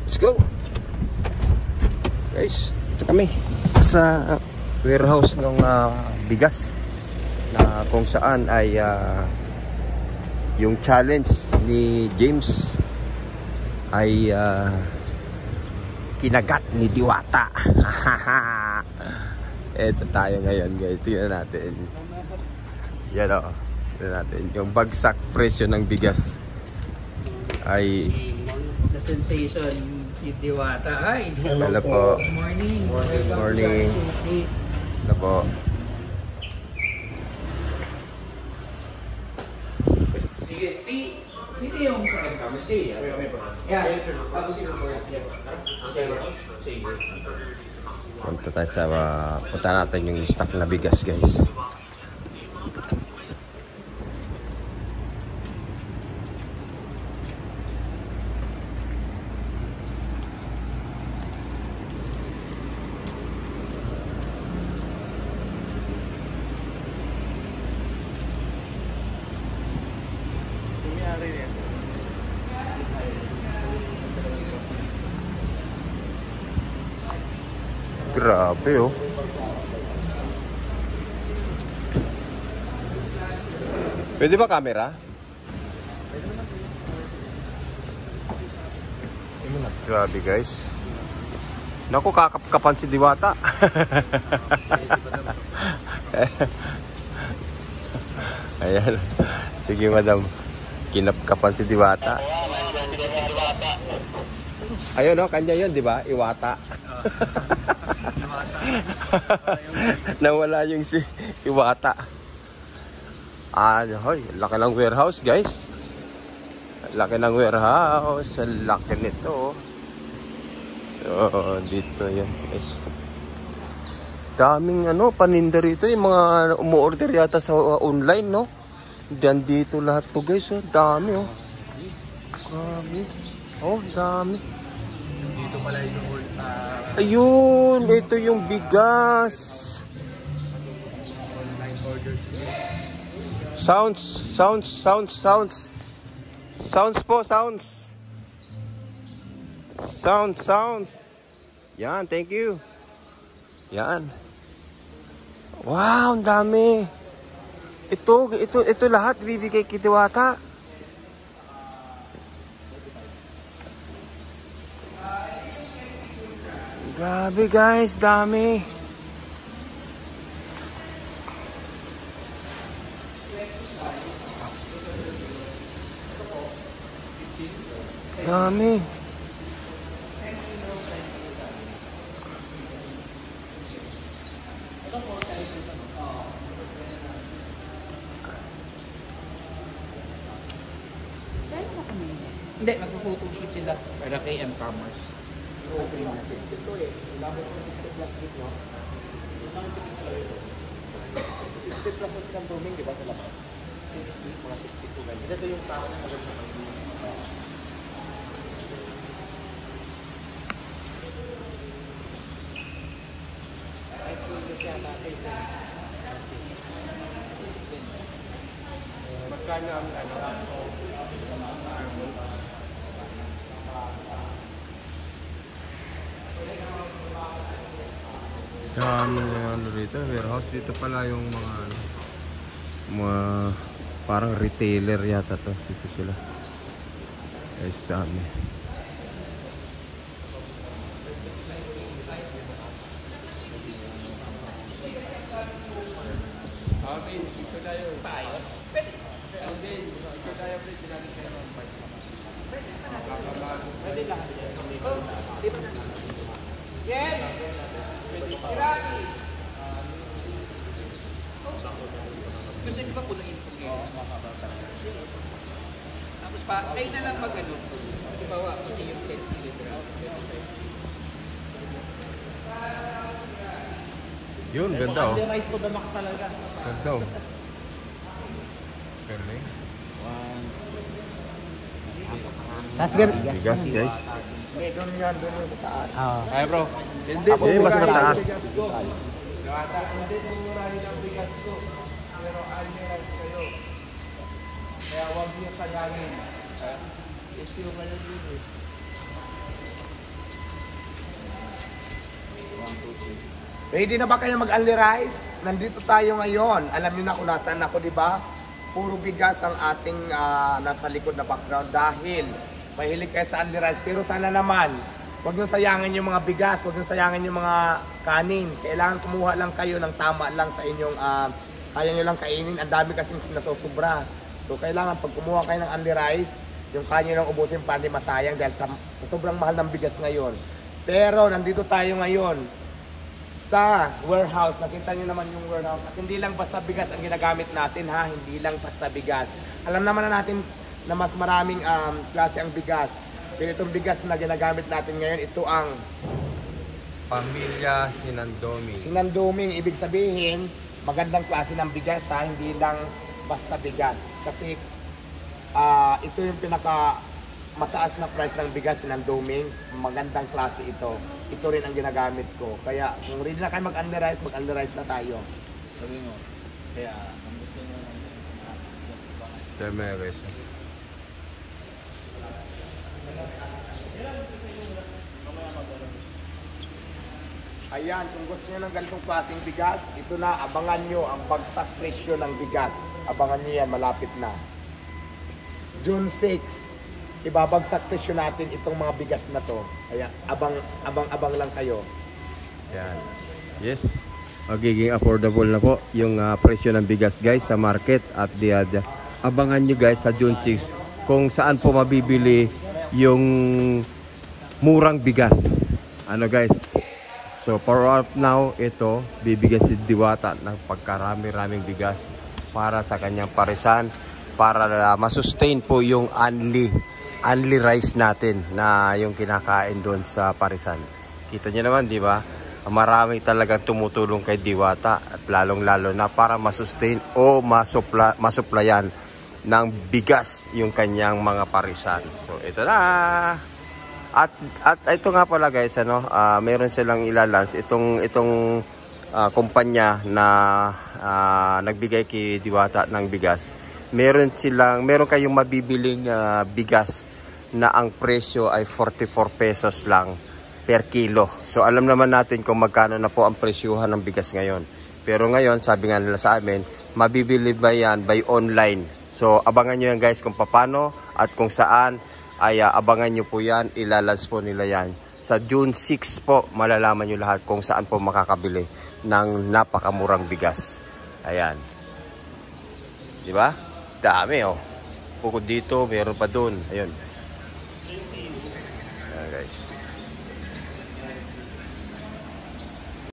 Let's go. Guys, ito kami sa warehouse ng bigas na kung saan ay yung challenge ni James ay kinagat ni Diwata. Ito tayo ngayon, guys. Tingnan natin. Yan o. Tingnan natin. Yung bagsak presyo ng bigas ay the sensation si Diwata. Ay, hello po. Morning. Morning. Hello po. Sige, sino yung kami? Sige. Yeah. Punta tayo sa punta natin yung stock na bigas, guys. Grabe oh. Pwede ba camera? Grabe guys. Naku, kakapkapan si Diwata. Ayan. Sige madam. Kinapkapan si Diwata. Ayun oh, kanya yun, di ba? Iwata. Nawala yung si Iwata. Hoy, laki ng warehouse, guys. Laki ng warehouse. Laki nito. So, dito yan, guys. Daming paninda rito. Yung mga umu-order yata sa online, no? Diyan dito lahat to, guys. Oh. Dami, oh. Grabe. Oh, dami. Dito pala yung ayun, ito yung bigas. online orders. Sounds po, sounds. Yan, thank you. Yan. Wow, ang dami. Ito lahat bibigay kay Diwata. Grabe guys, dami. Dami. Hindi, mag-photoshoot sila para kay M-Commerce. Okay na. 60 to eh. Wala mo 60 plus dito, no? 60 plus na silang booming, di ba sa labas? 60, mga 62 ganyan. Kasi ito yung tao na maganda sa pag-booming. Ay, kilo siya natin sa... Magkano ang Dami na rito, warehouse. Dito pala yung mga parang retailer yata to. Dito sila. Guys, dami. Gusto niyo ba punuin po ngayon? Tapos pa, kayo na lang mag-ano. Halimbawa, puti yung 10 kilograms. Yun, ganda oh. Rise to the max talaga. Ganda oh. Galing. Tapos gan Bigas guys. Doon yan, doon sa taas. Ay bro. Hindi, mas mataas. Hindi mumurahin ang bigas ko. Pero almirals kayo. Kaya huwag niyo sayangin. Issue kayo din eh. Ready na ba kayo mag-only rice? Nandito tayo ngayon. Alam niyo na kung nasaan ako, di ba? Puro bigas ang ating nasa likod na background dahil mahilig kayo sa only rice. Pero sana naman, huwag nyo sayangin yung mga bigas, huwag nyo sayangin yung mga kanin. Kailangan kumuha lang kayo ng tama lang sa inyong kaya nyo lang kainin. Ang dami kasing nasosobra. So kailangan pag kumuha kayo ng only rice, yung kaya nyo lang ubusin para hindi masayang dahil sa sobrang mahal ng bigas ngayon. Pero nandito tayo ngayon sa warehouse. Nakita nyo naman yung warehouse. At hindi lang basta bigas ang ginagamit natin ha. Hindi lang basta bigas. Alam naman na natin na mas maraming klase ang bigas. Pero itong bigas na ginagamit natin ngayon, ito ang Pamilya Sinandomi. Sinandoming. Ibig sabihin, magandang klase ng bigas ha. Hindi lang basta bigas. Kasi ito yung pinaka mataas na price ng bigas, Sinandoming. Magandang klase ito. Ito rin ang ginagamit ko. Kaya kung ready na kayo mag-only rice na tayo. Sabi mo, kaya ang gusto nyo lang Temeres. Ayan, kung gusto nyo ng ganitong klaseng bigas, ito na, abangan nyo ang bagsak presyo ng bigas. Abangan nyo yan, malapit na. June 6, ibabagsak presyo natin itong mga bigas na to. Kaya abang lang kayo. Yan. Yes. Magiging affordable na po yung presyo ng bigas guys sa market at abangan nyo guys sa June 6 kung saan po mabibili yung murang bigas. Ano guys? So for now, ito bibigyan si Diwata ng pagkarami-raming bigas para sa kanyang parisan para masustain po yung only rice natin na yung kinakain doon sa parisan. Kita niyo naman, di ba? Marami talagang tumutulong kay Diwata at lalong-lalo na para masustain o masuplayan ng bigas yung kanyang mga parisan. So ito na. At ito nga pala guys, meron silang ilalans itong kumpanya na nagbigay kay Diwata ng bigas. Meron kayong mabibiling bigas na ang presyo ay 44 pesos lang per kilo. So alam naman natin kung magkano na po ang presyuhan ng bigas ngayon. Pero ngayon, sabi nga nila sa amin, mabibili ba yan by online? So abangan nyo yan guys kung paano at kung saan ay abangan nyo po yan. Ilalans po nila yan. Sa June 6 po, malalaman nyo lahat kung saan po makakabili ng napakamurang bigas. Ayan. Diba? Dami oh. Bukod dito, meron pa dun. Ayun. Ayan guys.